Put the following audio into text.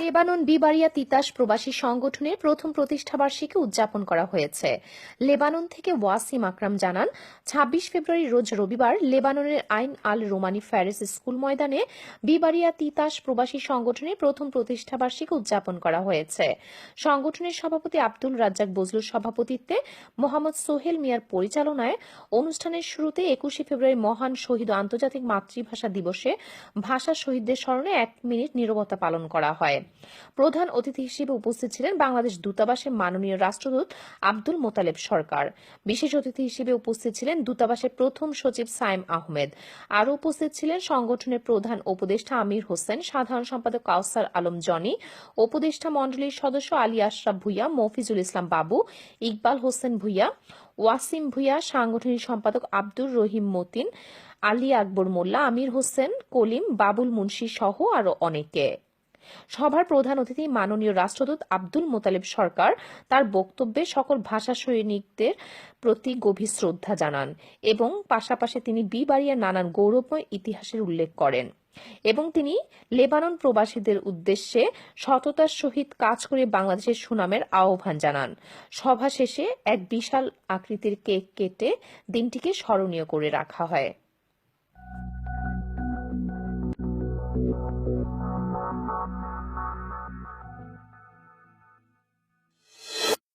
Lebanon বিবারিয়া Titas প্রবাসী সংগঠনের প্রথম প্রতিষ্ঠাবার্ষিকী উদযাপন করা হয়েছে। লেবানন থেকে ওয়াসিম আকরাম জানান, ২৬ ফেব্রুয়ারি রোজ রবিবার লেবাননের আইন আল রোমানি ফ্যারেস স্কুল ময়দানে বিবারিয়া তিতাস প্রবাসী সংগঠনের প্রথম প্রতিষ্ঠাবার্ষিকী উদযাপন করা হয়েছে। সংগঠনের সভাপতি আব্দুল রাজ্জাক বজলুর সভাপতিত্বে মোহাম্মদ সোহেল মিয়ার পরিচালনায় অনুষ্ঠানের শুরুতে ২১ ফেব্রুয়ারি মহান শহীদ ও আন্তর্জাতিক মাতৃভাষা দিবসে ভাষা শহীদদের স্মরণে ১ মিনিট নীরবতা পালন করা হয়। প্রধান অতিথি হিসেবে উপস্থিত ছিলেন বাংলাদেশ দূতাবাসের মাননীয় রাষ্ট্রদূত আব্দুল মোতালেব সরকার। বিশেষ অতিথি হিসেবে উপস্থিত ছিলেন দূতাবাসের প্রথম সচিব সাইম আহমেদ। আরও উপস্থিত ছিলেন সংগঠনের প্রধান উপদেষ্টা আমির হোসেন, সাধারণ সম্পাদক কাউসার আলম জনি, উপদেষ্টা মণ্ডলীর সদস্য আলী আশরাফ ভুইয়া, মফিজুল ইসলাম বাবু, ইকবাল হোসেন ভুইয়া, ওয়াসিম ভুইয়া, সাংগঠনিক সম্পাদক আব্দুর রহিম মতিন, আলী আকবর মোল্লা, আমির হোসেন কলিম, বাবুল মুন্সি সহ আরও অনেকে। সভার প্রধান অতিথি মাননীয় রাষ্ট্রদূত আব্দুল মোতালেব সরকার তার বক্তব্যে সকল ভাষা সৈনিকদের প্রতি গভীর শ্রদ্ধা জানান এবং পাশাপাশি তিনি বিবারিয়ার নানান গৌরবময় ইতিহাসের উল্লেখ করেন এবং তিনি লেবানন প্রবাসীদের উদ্দেশ্যে সততার সহিত কাজ করে বাংলাদেশের সুনামের আহ্বান জানান। সভা শেষে এক বিশাল আকৃতির কেক কেটে দিনটিকে স্মরণীয় করে রাখা হয়।